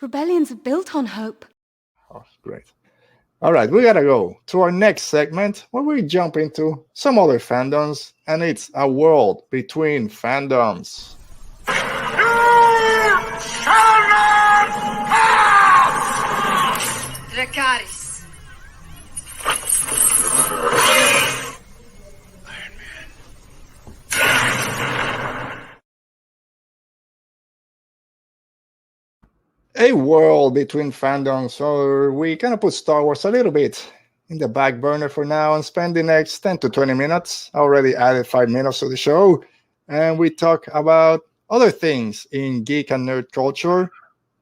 Rebellions are built on hope. Oh, great. All right, we gotta go to our next segment where we jump into some other fandoms, and it's a world between fandoms. Dracarys. A world between fandoms, so we kind of put Star Wars a little bit in the back burner for now and spend the next 10 to 20 minutes. I already added 5 minutes to the show, and we talk about other things in geek and nerd culture.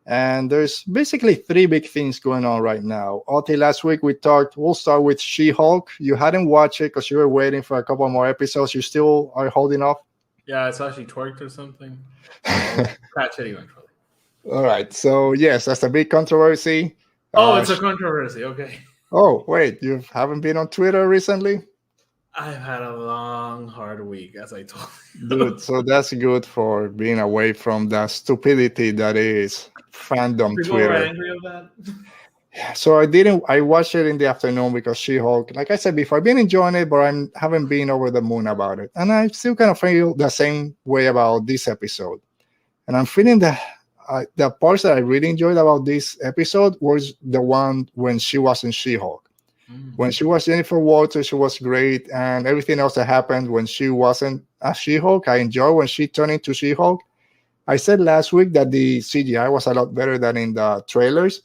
And there's basically 3 big things going on right now. Until last week, we'll start with She-Hulk. You hadn't watched it because you were waiting for a couple more episodes. You still are holding off? Yeah, it's actually twerked or something. Catch it eventually. All right. So, yes, that's a big controversy. It's a controversy. Okay. Oh, wait. You haven't been on Twitter recently? I've had a long, hard week, as I told you. Dude, so that's good for being away from the stupidity that is fandom People Twitter. were angry of that? So I watched it in the afternoon because She-Hulk, like I said before, I've been enjoying it, but I haven't been over the moon about it. And I still kind of feel the same way about this episode. And I'm feeling the parts that I really enjoyed about this episode was the one when she was in She-Hulk. When she was Jennifer Walters, she was great. And everything else that happened when she wasn't a She-Hulk, I enjoyed when she turned into She-Hulk. I said last week that the CGI was a lot better than in the trailers.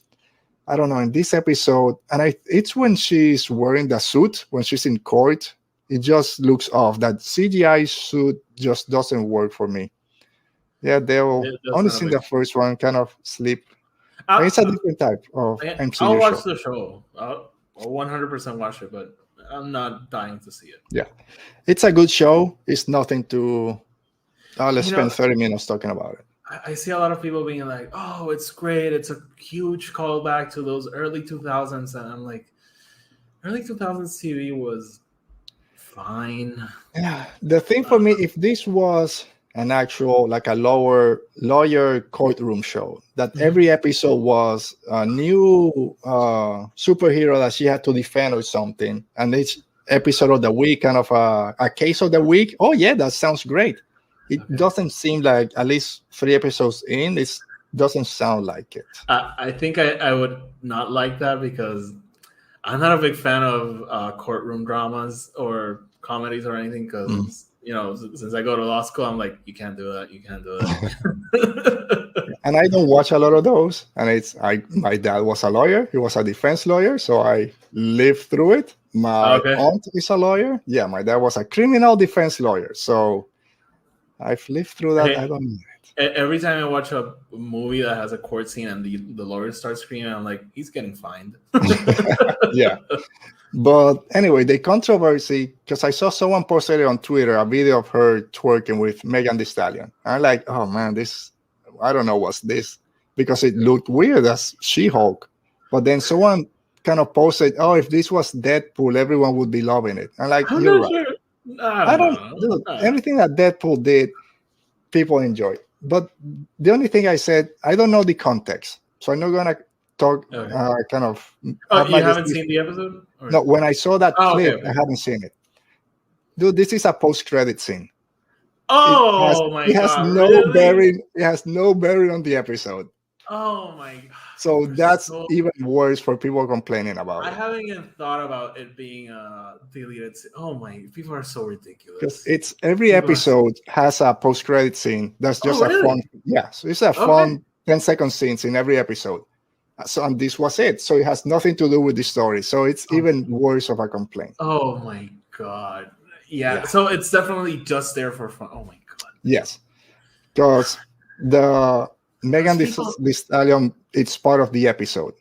I don't know, in this episode, and it's when she's wearing the suit, when she's in court, it just looks off. That CGI suit just doesn't work for me. Yeah, they'll only seen the first one, kind of sleep. It's a different type of MCU I'll watch show. the show. I'll 100% watch it, but I'm not dying to see it. Yeah, it's a good show. It's nothing to... let's spend 30 minutes talking about it. I see a lot of people being like, oh, it's great. It's a huge callback to those early 2000s. And I'm like, early 2000s TV was fine. Yeah, the thing for me, if this was an actual, like a lawyer courtroom show, that every episode was a new superhero that she had to defend or something, and each episode of the week, kind of a case of the week, oh yeah, that sounds great. It doesn't seem like, at least 3 episodes in, it doesn't sound like it. I think I would not like that because I'm not a big fan of courtroom dramas or comedies or anything because, since I go to law school, I'm like, you can't do that. You can't do that. And I don't watch a lot of those. And my dad was a lawyer. He was a defense lawyer. So I lived through it. My aunt is a lawyer. Yeah, my dad was a criminal defense lawyer. So I've lived through that. I don't need it. Every time I watch a movie that has a court scene and the lawyer starts screaming, I'm like, he's getting fined. Yeah. But anyway, the controversy, because I saw someone posted on Twitter a video of her twerking with Megan Thee Stallion. I'm like, oh man, I don't know what's this, because it looked weird as She-Hulk. But then someone kind of posted, oh, if this was Deadpool, everyone would be loving it. I'm like, you're right. Sure. I don't know. Everything that Deadpool did, people enjoy. But the only thing I said, I don't know the context, so I'm not gonna talk. Kind of. Oh, you haven't seen the episode? Or? No, when I saw that clip, I haven't seen it. Dude, this is a post-credit scene. Oh my god! It has no bearing. It has no bearing on the episode. Oh my god! So that's even worse for people complaining about it. I haven't even thought about it being deleted. Oh my! People are so ridiculous. Because it's every episode has a post-credit scene. That's just a fun. Yeah, so it's a fun 10-second scenes in every episode. So and this was it. So it has nothing to do with the story. So it's even worse of a complaint. Oh my god! Yeah. So it's definitely just there for fun. Oh my god! Yes, because the Megan Thee Stallion, it's part of the episode.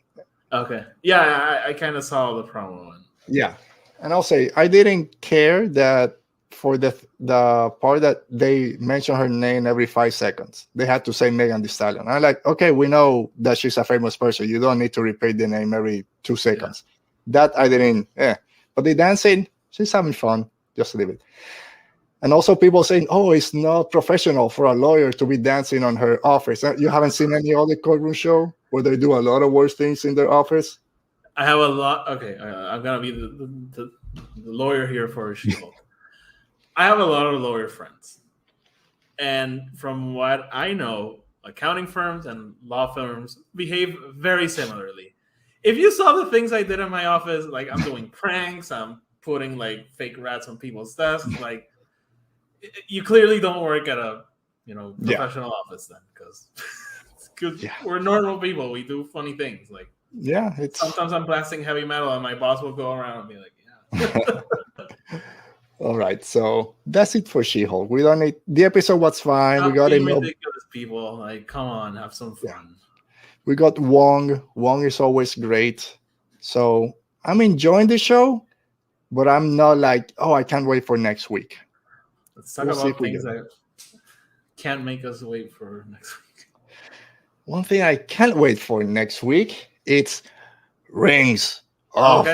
Okay. Yeah, I kind of saw the promo one. Yeah. And I'll say, I didn't care that for the part that they mention her name every 5 seconds, they had to say Megan Thee Stallion. I'm like, okay, we know that she's a famous person. You don't need to repeat the name every 2 seconds. Yeah. That I didn't, But the dancing, she's having fun. Just leave it. And also people saying, oh, it's not professional for a lawyer to be dancing on her office. You haven't seen any other courtroom show where they do a lot of worse things in their office? I have a lot. Okay, I'm gonna be the lawyer here for She-Hulk. I have a lot of lawyer friends, and from what I know, accounting firms and law firms behave very similarly. If you saw the things I did in my office, like I'm doing pranks, I'm putting like fake rats on people's desks, like you clearly don't work at a professional office then, because we're normal people. We do funny things. Like it's sometimes I'm blasting heavy metal, and my boss will go around and be like, "Yeah." All right, so that's it for She-Hulk. We don't need the episode. Was fine. Stop We got being enough. ridiculous, people. Like, come on, have some fun. We got Wong. Wong is always great. So I'm enjoying the show, but I'm not like, oh, I can't wait for next week. Let's talk about things that can't make us wait for next week. One thing I can't wait for next week, it's Rings of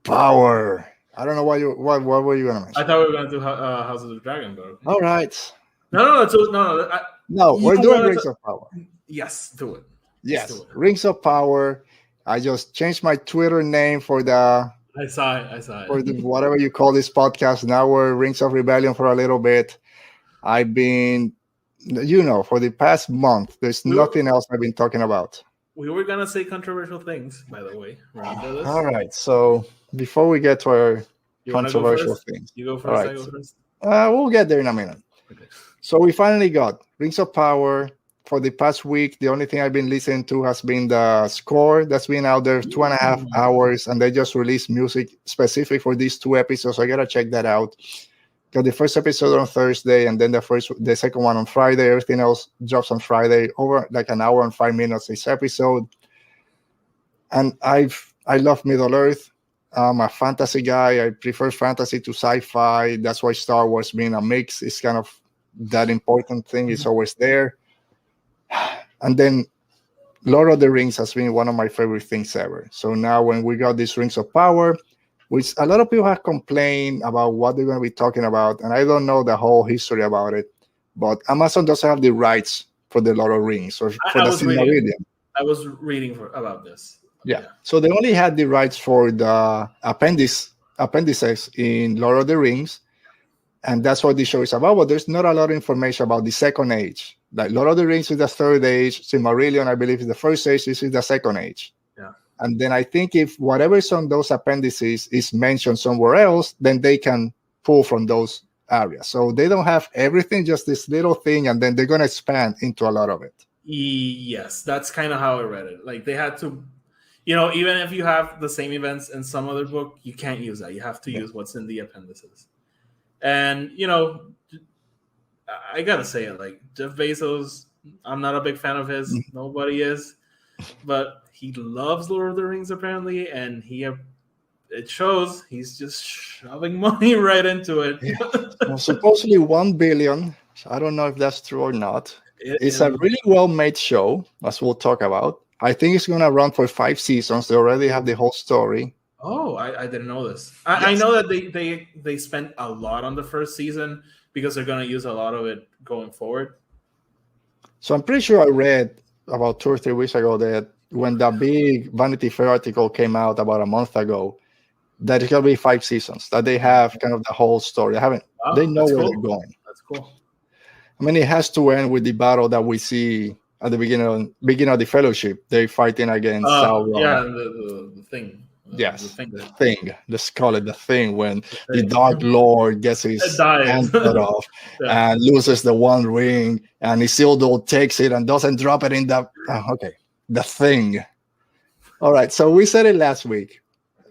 Power. I don't know what were you gonna mention? I thought we were gonna do House of the Dragon, but all right. No. We're doing Rings of Power. Yes, do it. Yes, do it. Rings of Power. I just changed my Twitter name for the. I saw it. For whatever you call this podcast. Now we're Rings of Rebellion for a little bit. I've been, for the past month, there's nothing else I've been talking about. We were gonna say controversial things, by the way. Remember this? All right. So before we get to our controversial things, you go first. Right. I go first. We'll get there in a minute. Okay. So we finally got Rings of Power. For the past week, the only thing I've been listening to has been the score that's been out there 2.5 hours, and they just released music specific for these 2 episodes. So I gotta check that out. Got the first episode on Thursday, and then the second one on Friday. Everything else drops on Friday, over like an hour and 5 minutes each episode. And I love Middle Earth. I'm a fantasy guy. I prefer fantasy to sci-fi. That's why Star Wars being a mix is kind of that important thing. It's always there. And then Lord of the Rings has been one of my favorite things ever. So now when we got these Rings of Power, which a lot of people have complained about what they're going to be talking about, and I don't know the whole history about it, but Amazon doesn't have the rights for the Lord of the Rings or for the Silmarillion. I was reading about this. Yeah. So they only had the rights for the appendices in Lord of the Rings, and that's what the show is about. But there's not a lot of information about the Second Age. Like Lord of the Rings is the Third Age, Silmarillion, I believe, is the First Age. This is the Second Age. Yeah. And then I think if whatever's on those appendices is mentioned somewhere else, then they can pull from those areas. So they don't have everything, just this little thing, and then they're going to expand into a lot of it. Yes, that's kind of how I read it. Like they had to, even if you have the same events in some other book, you can't use that. You have to use what's in the appendices. And, I gotta say it, like Jeff Bezos, I'm not a big fan of his. Nobody is, but he loves Lord of the Rings apparently, and it shows. He's just shoving money right into it. Well, supposedly 1 billion. I don't know if that's true or not. It's a really well-made show, as we'll talk about. I think it's gonna run for 5 seasons. They already have the whole story. Oh, I didn't know this. I know that they spent a lot on the first season because they're going to use a lot of it going forward. So I'm pretty sure I read about 2 or 3 weeks ago that when the big Vanity Fair article came out about a month ago, that it's going to be 5 seasons, that they have kind of the whole story. They know where they're going. That's cool. I mean, it has to end with the battle that we see at the beginning of the Fellowship. They're fighting against Sauron. Yeah, the thing. Yes, the thing. Let's call it the thing. When the Dark Lord gets his hand cut off and loses the One Ring, and Isildur takes it and doesn't drop it in the thing. All right, so we said it last week.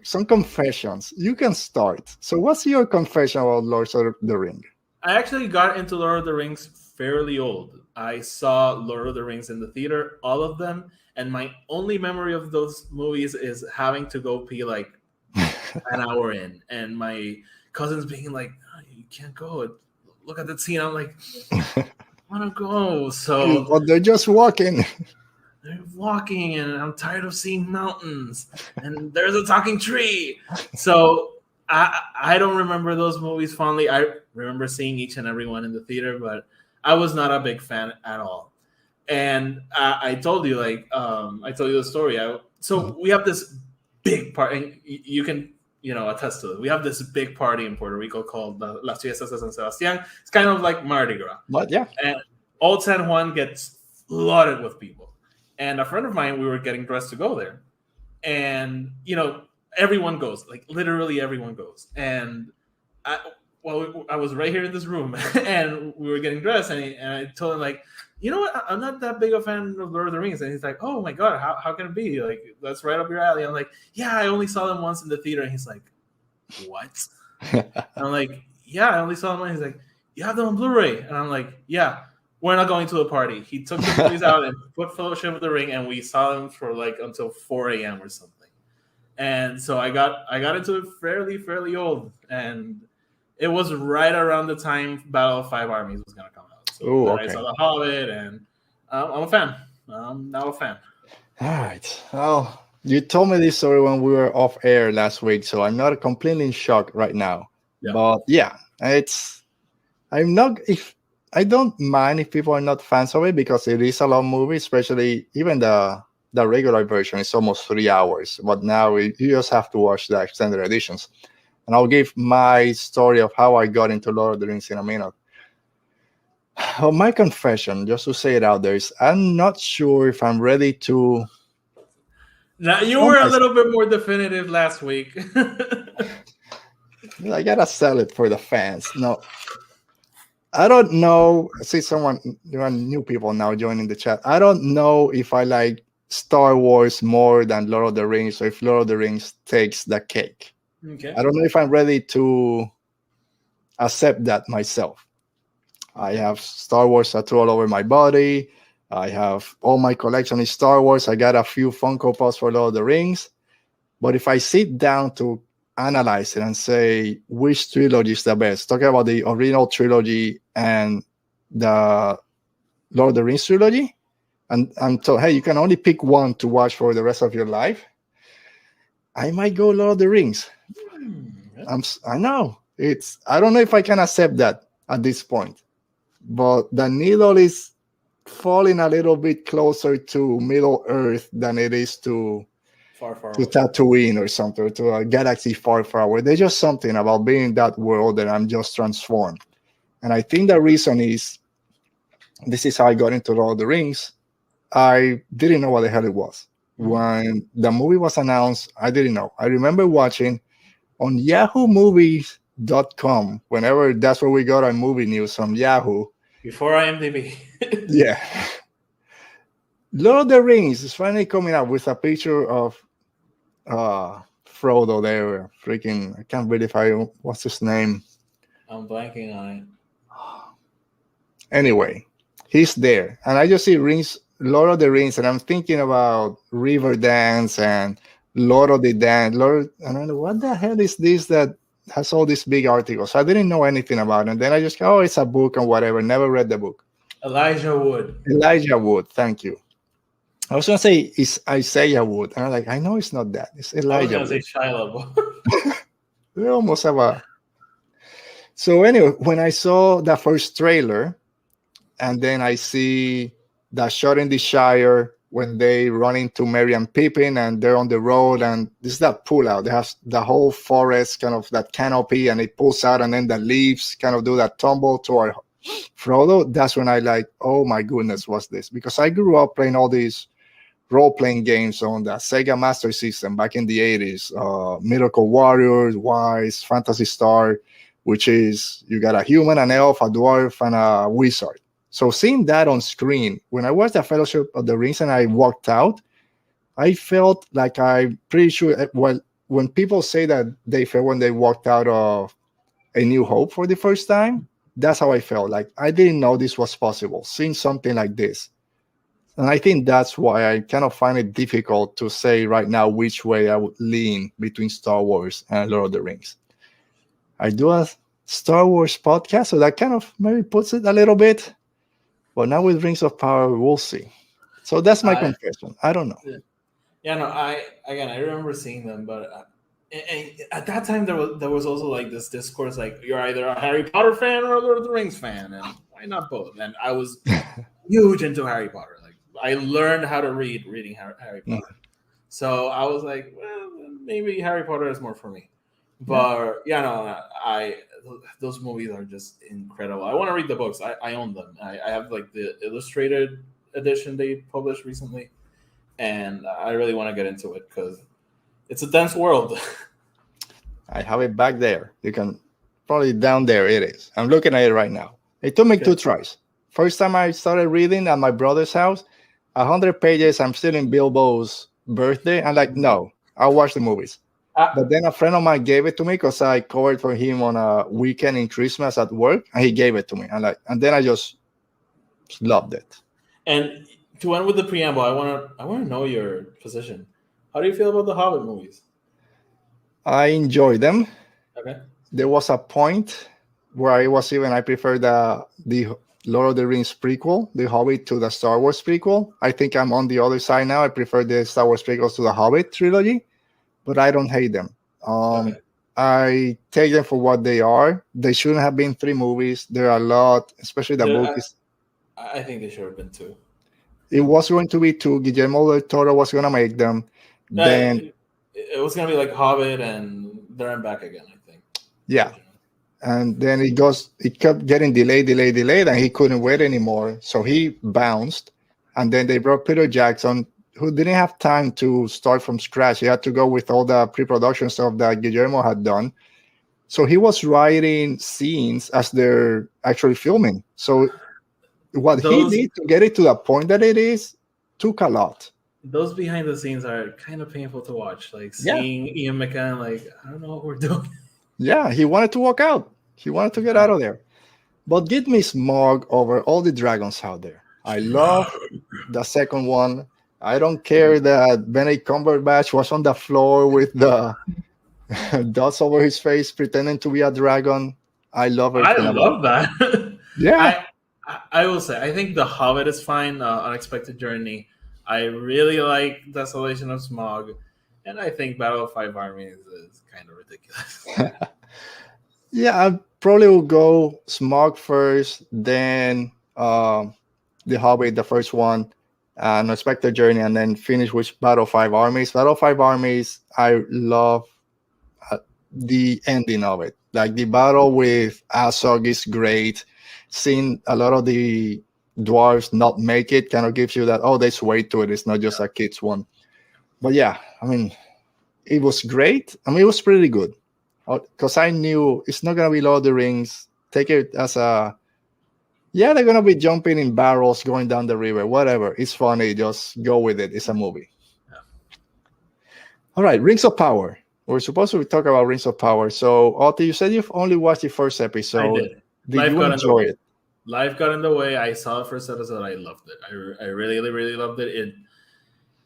Some confessions. You can start. So what's your confession about Lord of the Ring? I actually got into Lord of the Rings fairly old. I saw Lord of the Rings in the theater, all of them. And my only memory of those movies is having to go pee like an hour in, and my cousins being like, oh, "You can't go. Look at that scene." I'm like, "I want to go." So, but they're just walking. They're walking, and I'm tired of seeing mountains. And there's a talking tree. So I don't remember those movies fondly. I remember seeing each and every one in the theater, but I was not a big fan at all. And I told you, like, I told you the story. So we have this big party, and you can, attest to it. We have this big party in Puerto Rico called Las Fiestas de San Sebastián. It's kind of like Mardi Gras. But yeah. And Old San Juan gets flooded with people. And a friend of mine, we were getting dressed to go there. And, everyone goes. Like, literally everyone goes. And I was right here in this room, and we were getting dressed, and I told him, like, you know what? I'm not that big a fan of Lord of the Rings. And he's like, oh my God, how can it be? Like, that's right up your alley. I'm like, yeah, I only saw them once in the theater. And he's like, what? And I'm like, yeah, I only saw them once. He's like, you have them on Blu-ray. And I'm like, yeah, we're not going to a party. He took the movies out and put Fellowship of the Ring, and we saw them for like until 4 a.m. or something. And so I got into it fairly old. And it was right around the time Battle of Five Armies was going to come out. So okay. I saw The Hobbit, and I'm a fan. I'm now a fan. All right. Well, you told me this story when we were off air last week, so I'm not completely in shock right now. Yeah. But yeah, I don't mind if people are not fans of it, because it is a long movie, especially even the regular version is almost 3 hours. But now you just have to watch the extended editions. And I'll give my story of how I got into Lord of the Rings in a minute. Well, my confession, just to say it out there, is I'm not sure if I'm ready to. Now, you were a little bit more definitive last week. I gotta sell it for the fans. No, I don't know. I see there are new people now joining the chat. I don't know if I like Star Wars more than Lord of the Rings, or if Lord of the Rings takes the cake. Okay. I don't know if I'm ready to accept that myself. I have Star Wars tattooed all over my body. I have all my collection is Star Wars. I got a few Funko Pops for Lord of the Rings. But if I sit down to analyze it and say which trilogy is the best, talking about the original trilogy and the Lord of the Rings trilogy, and I'm told, hey, you can only pick one to watch for the rest of your life, I might go Lord of the Rings. I know. I don't know if I can accept that at this point. But the needle is falling a little bit closer to Middle Earth than it is to Tatooine or something, to a galaxy far away. There's just something about being in that world that I'm just transformed. And I think the reason is, this is how I got into Lord of the Rings. I didn't know what the hell it was. When the movie was announced, I didn't know. I remember watching on yahoomovies.com, whenever that's where we got our movie news from Yahoo. Before IMDb. Yeah. Lord of the Rings is finally coming out with a picture of Frodo there. Freaking, I can't verify what's his name. I'm blanking on it. Anyway, he's there. And I just see Lord of the Rings, and I'm thinking about River Dance and Lord of the Dance. And I know, what the hell is this that has all these big articles? I didn't know anything about it. And then I just go, oh, it's a book and whatever. Never read the book. Elijah Wood, thank you. I was going to say it's Isaiah Wood. And I'm like, I know it's not that. It's Elijah Wood. I was going to say Shia. We almost have a... So anyway, when I saw the first trailer, and then I see the shot in the Shire when they run into Merry and Pippin and they're on the road, and this is that pull out. They have the whole forest, kind of that canopy, and it pulls out, and then the leaves kind of do that tumble toward Frodo. That's when I like, oh my goodness, what's this? Because I grew up playing all these role-playing games on the Sega Master System back in the 80s. Miracle Warriors, Wise, Phantasy Star, which is you got a human, an elf, a dwarf, and a wizard. So seeing that on screen, when I watched the Fellowship of the Rings and I walked out, I felt like I'm pretty sure, well, when people say that they felt when they walked out of A New Hope for the first time, that's how I felt. Like, I didn't know this was possible, seeing something like this. And I think that's why I kind of find it difficult to say right now which way I would lean between Star Wars and Lord of the Rings. I do a Star Wars podcast, so that kind of maybe puts it a little bit. But now with Rings of Power, we'll see. So that's my confession. I don't know. Yeah, no, I remember seeing them, but and at that time there was also like this discourse, like you're either a Harry Potter fan or a Lord of the Rings fan, and why not both? And I was huge into Harry Potter. Like I learned how to read reading Harry Potter. So I was like, well, maybe Harry Potter is more for me. But yeah, no, those movies are just incredible. I want to read the books. I own them. I have like the illustrated edition they published recently, and I really want to get into it because it's a dense world. I have it back there. You can probably down there. It is. I'm looking at it right now. It took me 2 tries. First time I started reading at my brother's house, 100 pages. I'm still in Bilbo's birthday. I'm like, no, I'll watch the movies. But then a friend of mine gave it to me because I covered for him on a weekend in Christmas at work, and he gave it to me. And then I just loved it. And to end with the preamble, I want to know your position. How do you feel about the Hobbit movies? I enjoy them. Okay. There was a point where I prefer the Lord of the Rings prequel, The Hobbit, to the Star Wars prequel. I think I'm on the other side now. I prefer the Star Wars prequels to the Hobbit trilogy, but I don't hate them. Okay. I take them for what they are. They shouldn't have been 3 movies. There are a lot, especially the book. I think they should have been 2. It was going to be 2. Guillermo del Toro was going to make them. Then it was going to be like Hobbit and There and Back Again, I think. Yeah. And then it kept getting delayed, and he couldn't wait anymore. So he bounced. And then they brought Peter Jackson, who didn't have time to start from scratch. He had to go with all the pre-production stuff that Guillermo had done. So he was writing scenes as they're actually filming. So what he did to get it to the point that it is took a lot. Those behind the scenes are kind of painful to watch. Like seeing Ian McKellen, like, I don't know what we're doing. Yeah, he wanted to walk out. He wanted to get out of there. But give me Smaug over all the dragons out there. I love the second one. I don't care that Benedict Cumberbatch was on the floor with the dots over his face pretending to be a dragon. I love it. I love that. Yeah. I will say, I think The Hobbit is fine. Unexpected Journey. I really like Desolation of Smaug. And I think Battle of Five Armies is kind of ridiculous. Yeah, I probably will go Smaug first, then The Hobbit, the first one, Unexpected Journey, and then finish with Battle of Five Armies. Battle of Five Armies, I love the ending of it. Like the battle with Azog is great. Seeing a lot of the dwarves not make it kind of gives you that, oh, there's weight to it. It's not just a kid's one. But yeah, I mean, it was great. I mean, it was pretty good. Because I knew it's not going to be Lord of the Rings. Take it as a, yeah, they're going to be jumping in barrels, going down the river, whatever. It's funny. Just go with it. It's a movie. Yeah. All right, Rings of Power. We're supposed to talk about Rings of Power. So, Otto, you said you've only watched the first episode. I did. Did you enjoy it? Life got in the way. I saw the first episode. I loved it. I really, really loved it.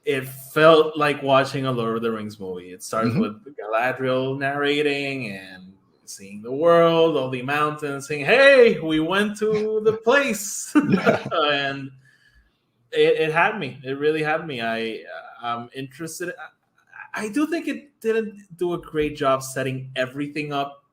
It felt like watching a Lord of the Rings movie. It starts with Galadriel narrating and seeing the world, all the mountains, saying, hey, we went to the place. And it had me. It really had me. I'm interested. I do think it didn't do a great job setting everything up.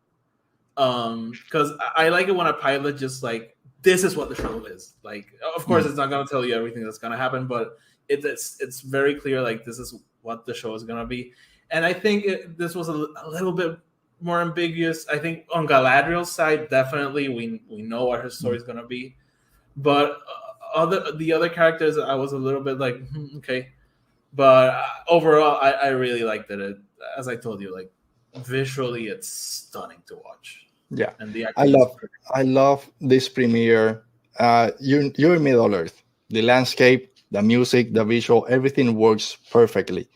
Because I like it when a pilot just like, this is what the show is. Like, of course, it's not going to tell you everything that's going to happen, but it's very clear, like, this is what the show is going to be. And I think this was a little bit more ambiguous. I think on Galadriel's side, definitely we know what her story is going to be. But the other characters, I was a little bit like, okay. But overall, I really liked it. As I told you, like, visually, it's stunning to watch. Yeah, and the I love this premiere. You're in Middle Earth. The landscape, the music, the visual, everything works perfectly.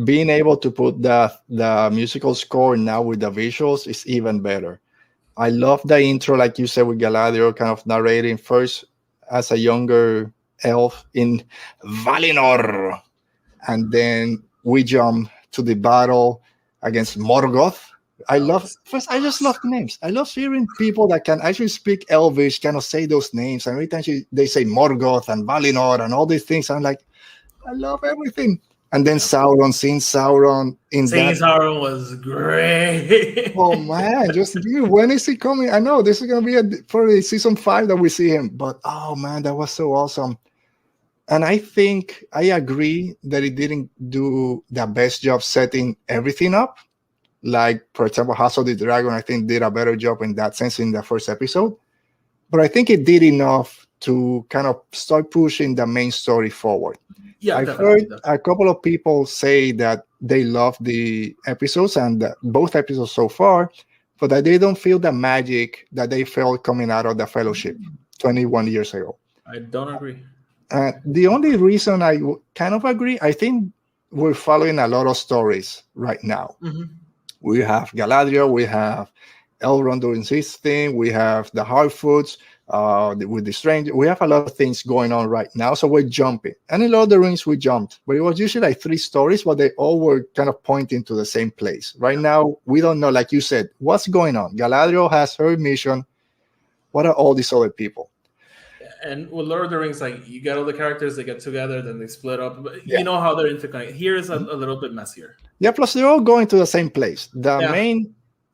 Being able to put the musical score now with the visuals is even better. I love the intro, like you said, with Galadriel kind of narrating first as a younger elf in Valinor, and then we jump to the battle against Morgoth. I just love the names. I love hearing people that can actually speak Elvish kind of say those names. And every time they say Morgoth and Valinor and all these things, I'm like, I love everything. And then Sauron, seeing Sauron in Seeing that. Sauron was great. Oh man, when is he coming? I know this is gonna be for the season 5 that we see him, but oh man, that was so awesome. And I think I agree that it didn't do the best job setting everything up. Like, for example, House of the Dragon, I think did a better job in that sense in the first episode. But I think it did enough to kind of start pushing the main story forward. Yeah, I've heard a couple of people say that they love the episodes and both episodes so far, but that they don't feel the magic that they felt coming out of the Fellowship 21 years ago. I don't agree. The only reason I kind of agree, I think we're following a lot of stories right now. Mm-hmm. We have Galadriel, we have Elrond doing his thing, we have the Harfoots with the Stranger. We have a lot of things going on right now, so we're jumping. And in Lord of the Rings, we jumped, but it was usually like 3 stories, but they all were kind of pointing to the same place. Right now, we don't know, like you said, what's going on. Galadriel has her mission. What are all these other people? And with Lord of the Rings, like you get all the characters, they get together, then they split up. But you know how they're interconnected. Here is a little bit messier. Yeah, plus they're all going to the same place.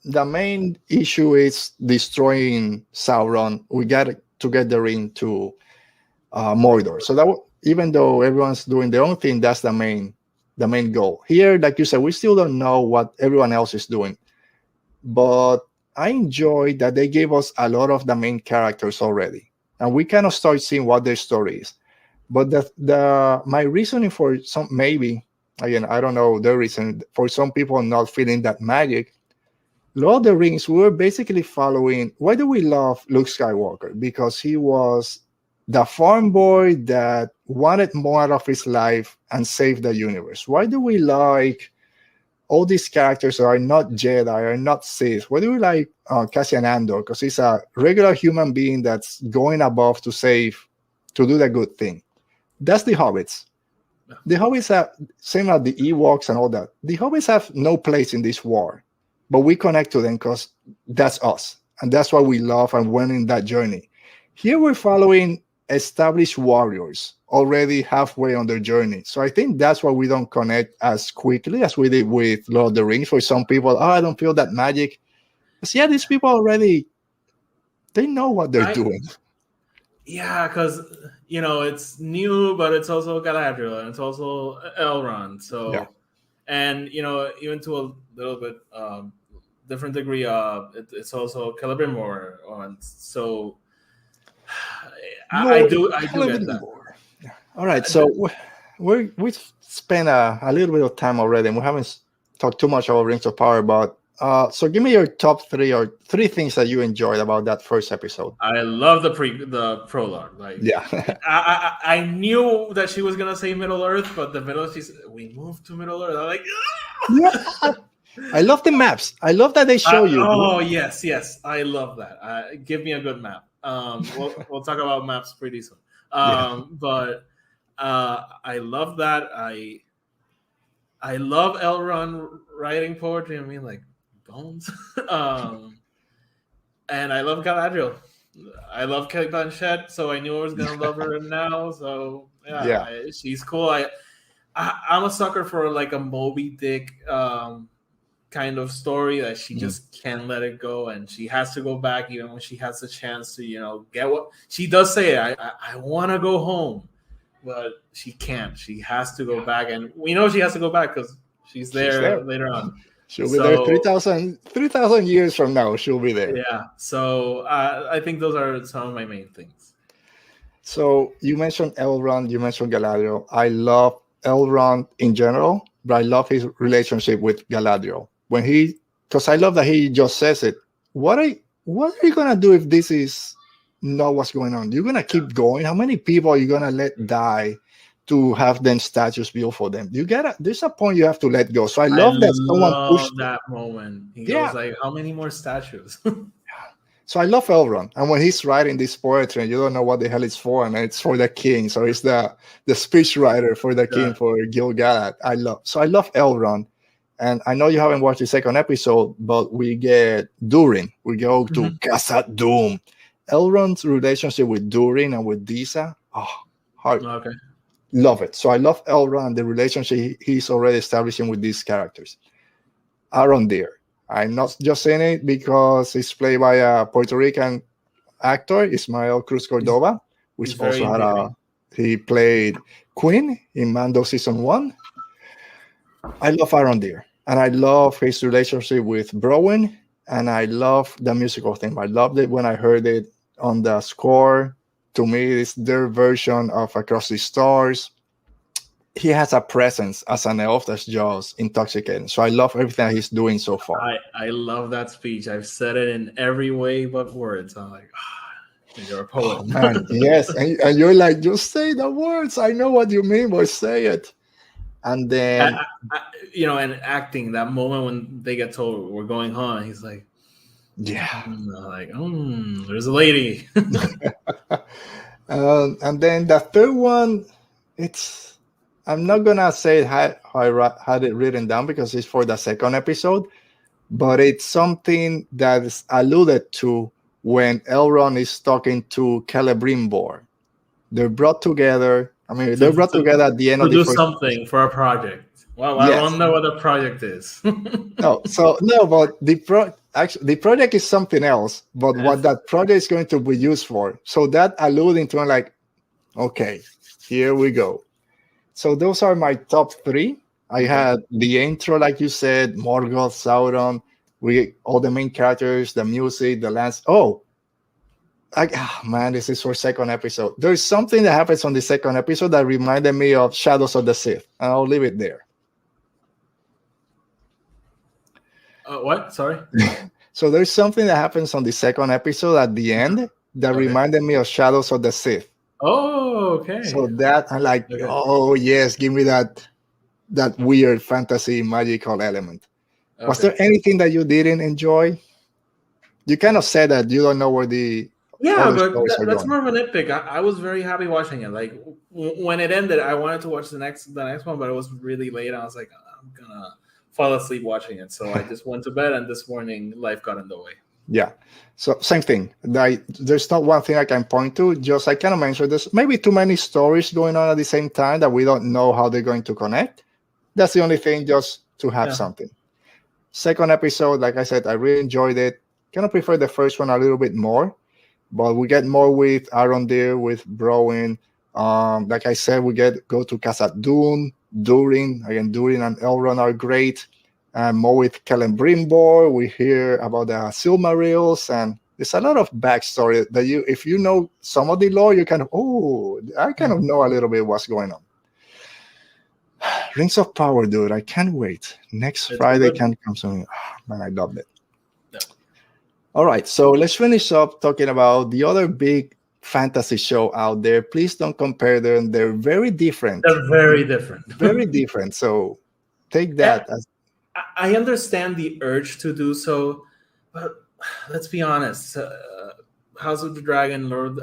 The main issue is destroying Sauron. We got to get the ring to Mordor. So that even though everyone's doing their own thing, that's the main goal. Here, like you said, we still don't know what everyone else is doing. But I enjoyed that they gave us a lot of the main characters already. And we kind of start seeing what their story is. But my reasoning for some, maybe, again, I don't know the reason, for some people not feeling that magic, Lord of the Rings, we were basically following, why do we love Luke Skywalker? Because he was the farm boy that wanted more out of his life and save the universe. Why do we like all these characters that are not Jedi, are not Sith? Why do we like Cassian Andor? Because he's a regular human being that's going above to do the good thing. That's the Hobbits. The Hobbits have, same as the Ewoks and all that, the Hobbits have no place in this war, but we connect to them because that's us. And that's what we love and went in that journey. Here we're following established warriors already halfway on their journey. So I think that's why we don't connect as quickly as we did with Lord of the Rings. For some people, I don't feel that magic. But yeah, these people already, they know what they're doing. Yeah, because, it's new, but it's also Galadriel, and it's also Elrond. So, and, even to a little bit different degree, it's also Celebrimbor. So, I do get that. Yeah. All right, so we've spent a little bit of time already, and we haven't talked too much about Rings of Power, but so give me your top 3 or 3 things that you enjoyed about that first episode. I love the prologue. Like, I knew that she was gonna say Middle Earth, but the middle we moved to Middle Earth. I'm like, I love the maps. I love that they show you. Oh yes, I love that. Give me a good map. We'll talk about maps pretty soon. But I love that. I love Elrond writing poetry. I mean, like bones. And I love Galadriel. I love Kate Blanchett, so I knew I was gonna love her now. So she's cool. I'm a sucker for like a Moby Dick kind of story that she just can't let it go, and she has to go back even when she has a chance to, get what she does say. I want to go home, but she can't. She has to go back, and we know she has to go back because she's there later on. She'll be there 3,000 years from now. She'll be there. Yeah. So I think those are some of my main things. So you mentioned Elrond, you mentioned Galadriel. I love Elrond in general, but I love his relationship with Galadriel. Because I love that he just says it. What are you gonna do if this is not what's going on? You're gonna keep going. How many people are you gonna let die to have them statues built for them? There's a point you have to let go. So I love that someone pushed that moment. He goes like, how many more statues? So I love Elrond, and when he's writing this poetry, and you don't know what the hell it's for, and it's for the king. So it's the speech writer for the king, for Gil-galad. I love Elrond. And I know you haven't watched the second episode, but we get Durin. We go to Khazad Dûm. Elrond's relationship with Durin and with Disa, heart love it. So I love Elrond and the relationship he's already establishing with these characters. Arondir. I'm not just saying it because it's played by a Puerto Rican actor, Ismael Cruz Cordova, which also had he played Queen in Mando season 1. I love Arondir, and I love his relationship with Browen, and I love the musical theme. I loved it when I heard it on the score. To me, it's their version of Across the Stars. He has a presence as an elf that's just intoxicating. So I love everything that he's doing so far. I love that speech. I've said it in every way but words. I'm like, you're a poet. Oh, man, yes. And you're like, just say the words. I know what you mean, but say it. And then, and acting, that moment when they get told we're going home, and he's like, yeah. There's a lady. And then the third one, I'm not gonna say how I had it written down because it's for the second episode, but it's something that is alluded to when Elrond is talking to Celebrimbor. They're brought together. I mean, they're brought together at the end of the do something for a project. Well, I don't know what the project is. But the project is something else. But what that project is going to be used for. So that alluding to, like, okay, here we go. So those are my top 3. I had the intro, like you said, Morgoth, Sauron, all the main characters, the music, the lands. This is for second episode. There's something that happens on the second episode that reminded me of Shadows of the Sith, and I'll leave it there. What? Sorry? So there's something that happens on the second episode at the end that reminded me of Shadows of the Sith. Oh, okay. So that I'm like, oh yes, give me that weird fantasy magical element. Okay. Was there anything that you didn't enjoy? You kind of said that you don't know where the but that's more of a nitpick. I was very happy watching it. Like when it ended, I wanted to watch the next one, but it was really late. I was like, I'm gonna fall asleep watching it, so I just went to bed. And this morning, life got in the way. Yeah. So same thing. There's not one thing I can point to. Just I kind of mentioned there's maybe too many stories going on at the same time that we don't know how they're going to connect. That's the only thing, just to have something. Second episode, like I said, I really enjoyed it. Kind of prefer the first one a little bit more, but we get more with Arondir, with Browen. Like I said, we go to Khazad Dûn, Durin. Again, Durin and Elrond are great. And more with Celebrimbor. We hear about the Silmarils, and there's a lot of backstory that if you know some of the lore, you kind of, I kind of know a little bit what's going on. Rings of Power, dude. I can't wait. Next Friday can come soon. Man, I loved it. Yeah. All right, so let's finish up talking about the other big fantasy show out there. Please don't compare them. They're very different. They're very different. Very different. So take that as I understand the urge to do so, but let's be honest. House of the Dragon, Lord,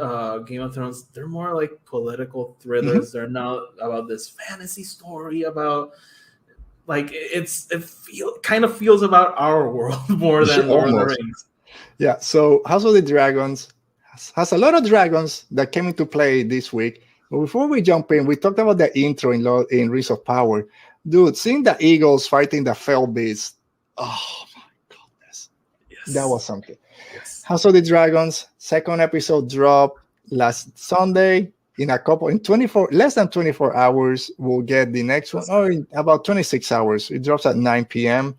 Game of Thrones, they're more like political thrillers. They're not about this fantasy story about, like, it kind of feels about our world more than Lord of the Rings. Yeah, so House of the Dragons has a lot of dragons that came into play this week. But before we jump in, we talked about the intro in Rings of Power. Dude, seeing the eagles fighting the fell beasts, oh my goodness. Yes. That was something. Yes. House of the Dragons, second episode dropped last Sunday. In less than 24 hours, we'll get the next one, or in about 26 hours. It drops at 9 p.m.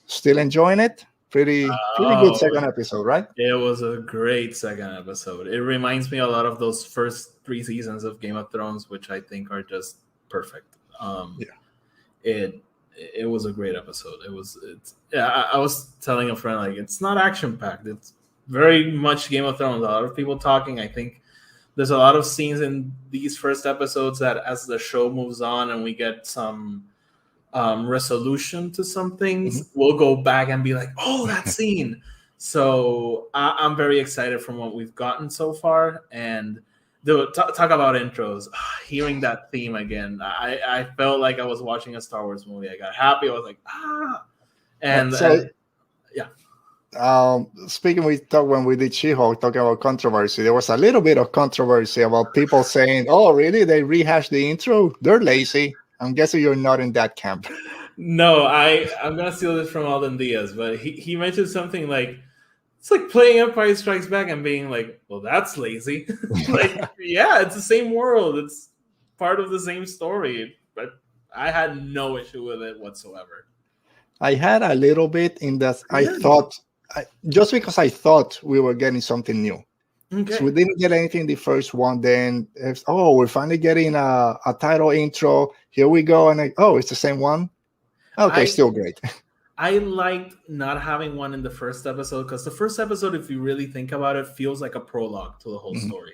Still enjoying it? Pretty good second episode, right? It was a great second episode. It reminds me a lot of those first 3 seasons of Game of Thrones, which I think are just perfect. It was a great episode. I was telling a friend, like, it's not action packed. It's very much Game of Thrones. A lot of people talking. I think there's a lot of scenes in these first episodes that, as the show moves on and we get some resolution to some things, we'll go back and be like, oh, that scene. So I'm very excited from what we've gotten so far. And talk about intros. Hearing that theme again, I felt like I was watching a Star Wars movie. I got happy. I was like, And Speaking, we talked when we did She-Hulk, talking about controversy. There was a little bit of controversy about people saying, "Oh, really? They rehashed the intro? They're lazy." I'm guessing you're not in that camp. No, I'm gonna steal this from Alden Diaz, but he mentioned something like it's like playing Empire Strikes Back and being like, well, that's lazy. Like, yeah, it's the same world. It's part of the same story. But I had no issue with it whatsoever. I had a little bit in that just because I thought we were getting something new. Okay. So we didn't get anything in the first one. Then, we're finally getting a title intro. Here we go. And it's the same one. Okay, still great. I liked not having one in the first episode because the first episode, if you really think about it, feels like a prologue to the whole story.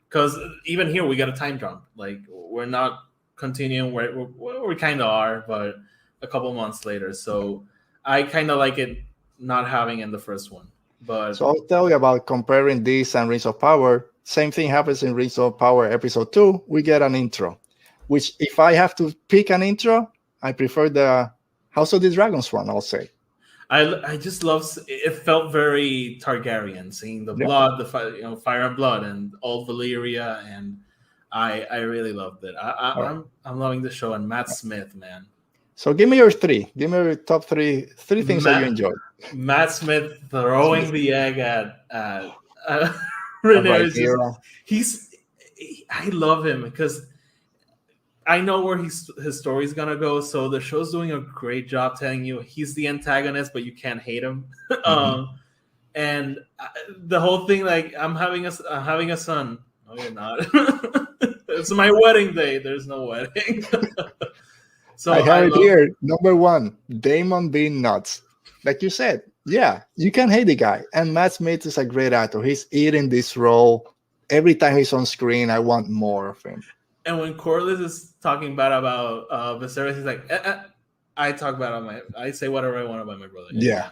Because even here, we got a time jump. Like, we're not continuing where we kind of are, but a couple months later. So I kind of like it not having in the first one. But so I'll tell you about comparing this and Rings of Power. Same thing happens in Rings of Power episode 2. We get an intro, which if I have to pick an intro, I prefer the House of the Dragons one, I'll say. I just love it. Felt very Targaryen, seeing the blood, the fire and blood, and all Valyria, and I really loved it. I'm loving the show, and Matt Smith, man. So give me your 3. Give me your top three things that you enjoyed. Matt Smith throwing the egg at Rhaenyra. I love him because I know where his story's gonna go. So the show's doing a great job telling you he's the antagonist, but you can't hate him. And the whole thing, like, I'm having a son. No, you're not. It's my wedding day. There's no wedding. So I have it here. Number 1, Daemon being nuts. Like you said, yeah, you can hate the guy. And Matt Smith is a great actor. He's eating this role. Every time he's on screen, I want more of him. And when Corlys is talking bad about Viserys, he's like, I talk bad I say whatever I want about my brother. Yeah.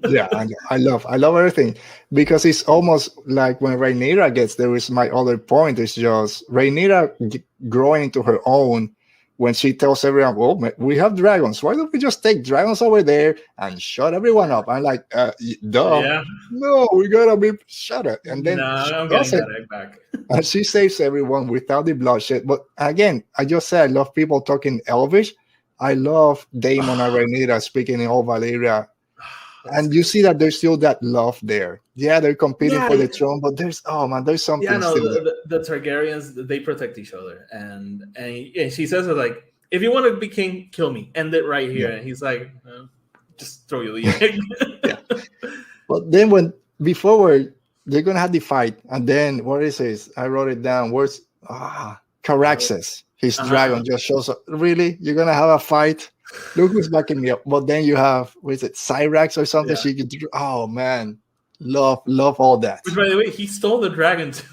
Yeah, I love everything. Because it's almost like when Rhaenyra gets there is my other point. It's just Rhaenyra growing into her own when she tells everyone, well, we have dragons. Why don't we just take dragons over there and shut everyone up? I'm like, duh. Yeah. No, we gotta be shut up. And then I'm getting that egg back. And she saves everyone without the bloodshed. But again, I just said I love people talking Elvish. I love Daemon and Rhaenyra speaking in all Valyria. And you see that there's still that love there. Yeah, they're competing for the throne, but there's something. Yeah, no, the Targaryens, they protect each other, and she says it like, if you want to be king, kill me, end it right here. And he's like, just throw you the egg. Yeah. But then they're gonna have the fight, and then what is this? I wrote it down. Where's Caraxes? His dragon just shows up. Really, you're gonna have a fight? Look who's backing me up. But then you have, Cyrax or something? Yeah. She could do. Oh man, love all that. Which, by the way, he stole the dragon too.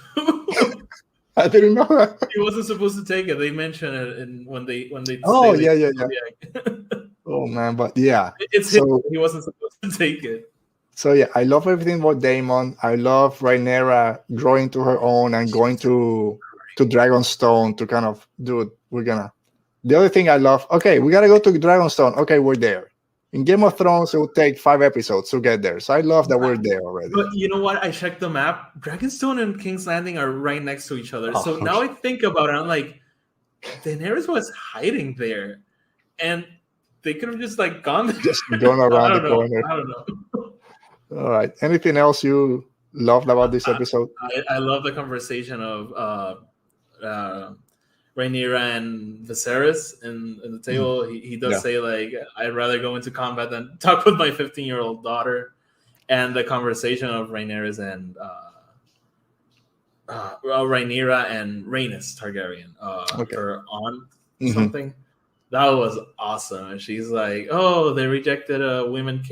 I didn't know that. He wasn't supposed to take it. They mention it when they. Oh yeah. Oh man, but yeah, it's him. He wasn't supposed to take it. So yeah, I love everything about Daemon. I love Rhaenyra growing to her own and going to Dragonstone to kind of do it. The other thing I love, okay, we got to go to Dragonstone. Okay, we're there. In Game of Thrones, it will take 5 episodes to get there. So I love that we're there already. But you know what? I checked the map. Dragonstone and King's Landing are right next to each other. So now I think about it, I'm like, Daenerys was hiding there. And they could have just gone there. Just going around the corner. I don't know. All right. Anything else you loved about this episode? I love the conversation of Rhaenyra and Viserys in the table. He does say I'd rather go into combat than talk with my 15-year-old daughter. And the conversation of Rhaenyra and Rhaenyra and Rhaenys Targaryen, her aunt something. That was awesome. And she's like, "Oh, they rejected a women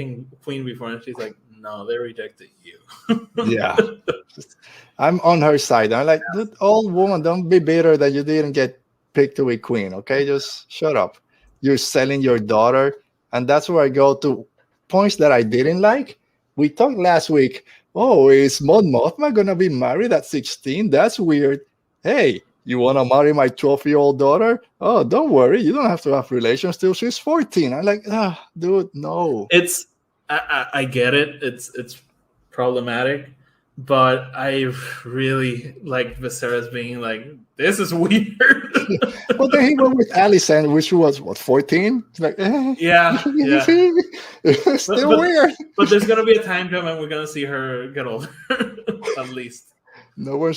queen before," and she's like, "No, they rejected you." Yeah. I'm on her side. I'm like, old woman, don't be bitter that you didn't get picked to be queen, okay? Just shut up. You're selling your daughter. And that's where I go to points that I didn't like. We talked last week, is Mon Mothma going to be married at 16? That's weird. Hey, you want to marry my 12-year-old daughter? Oh, don't worry. You don't have to have relations till she's 14. I'm like, dude, no. I get it. It's problematic, but I really like Viserys being like, this is weird. Well, then he went with Alicent, which was what 14. It's like, Yeah. it's still weird. But there's gonna be a time come and we're gonna see her get older, at least. No one.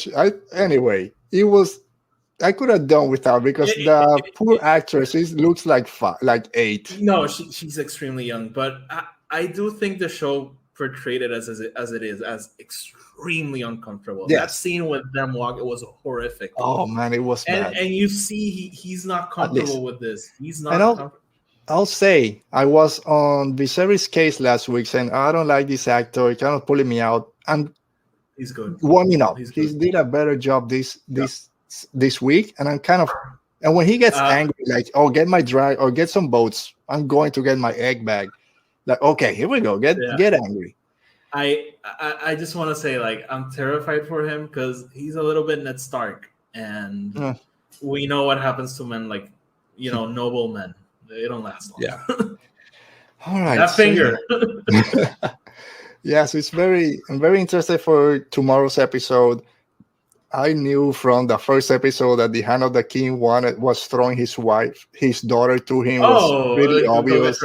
Anyway, it was. I could have done without because the poor actress looks like 8. No, she's extremely young, but I do think the show portrayed it as it is, as extremely uncomfortable. Yes. That scene with them walk, it was horrific. Oh man, it was bad. And you see he's not comfortable with this. He's not comfortable. I'll say I was on Viserys' case last week saying I don't like this actor, he kind of pulling me out. And he's good. Warming up. He did a better job this week, and I'm kind of, and when he gets angry, like, oh, get my drag or get some boats, I'm going to get my egg bag. Like, okay, here we go. Get angry. I just want to say, like, I'm terrified for him because he's a little bit Ned Stark, and we know what happens to men, like, noble men. They don't last long. Yeah. All right. That finger. Yes, I'm very interested for tomorrow's episode. I knew from the first episode that the Hand of the King was throwing his daughter to him. Was really obvious.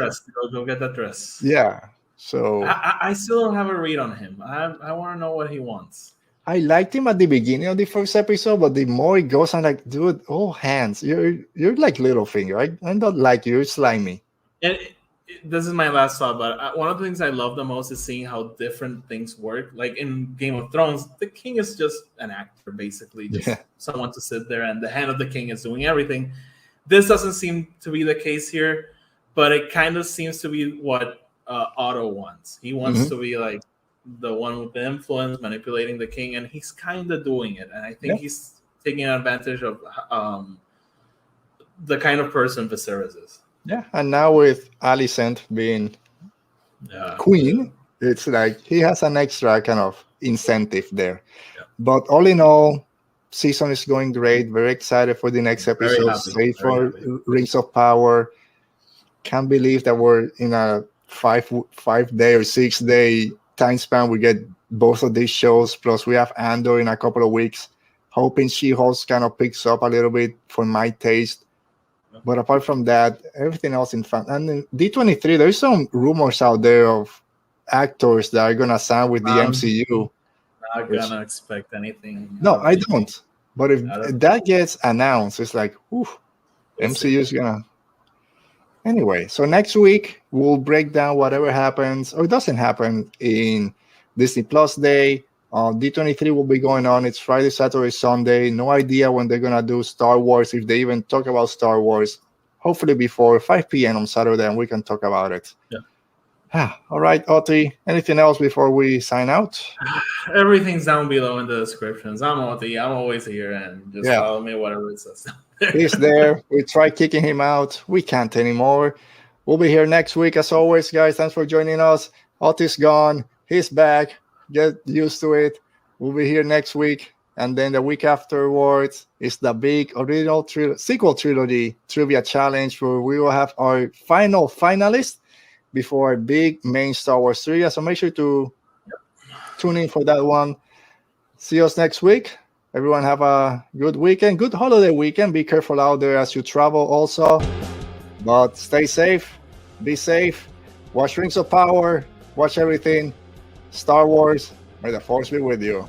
Go get that dress. Yeah. So I still don't have a read on him. I want to know what he wants. I liked him at the beginning of the first episode, but the more it goes, I'm like, dude, oh hands, you're like Littlefinger. I don't like you. You're slimy. And this is my last thought, but one of the things I love the most is seeing how different things work. Like in Game of Thrones, the king is just an actor, basically, just someone to sit there, and the Hand of the King is doing everything. This doesn't seem to be the case here, but it kind of seems to be what Otto wants. He wants to be like the one with the influence, manipulating the king, and he's kind of doing it. And I think he's taking advantage of the kind of person Viserys is. Yeah, and now with Alicent being queen, it's like he has an extra kind of incentive there. Yeah. But all in all, season is going great. Very excited for the next episode. Stay for Rings of Power. Can't believe that we're in a 5-day or 6-day time span. We get both of these shows. Plus, we have Andor in a couple of weeks. Hoping She-Hulk kind of picks up a little bit for my taste. But apart from that, everything else in fun. And in D23, there's some rumors out there of actors that are gonna sign with the MCU. Not gonna expect anything. No, I don't. But if that gets announced, it's like, MCU is gonna. Anyway, so next week we'll break down whatever happens or doesn't happen in Disney Plus Day. D23 will be going on. It's Friday, Saturday, Sunday. No idea when they're going to do Star Wars, if they even talk about Star Wars. Hopefully before 5 p.m. on Saturday, and we can talk about it. Yeah. All right, Oti, anything else before we sign out? Everything's down below in the descriptions. I'm Oti. I'm always here, and just follow me, whatever it says. He's there. We tried kicking him out. We can't anymore. We'll be here next week, as always, guys. Thanks for joining us. Oti's gone. He's back. Get used to it. We'll be here next week. And then the week afterwards is the big original sequel trilogy trivia challenge, where we will have our final finalists before our big main Star Wars trivia. So make sure to tune in for that one. See us next week. Everyone have a good weekend, good holiday weekend. Be careful out there as you travel also. But stay safe. Be safe. Watch Rings of Power. Watch everything. Star Wars, may the Force be with you.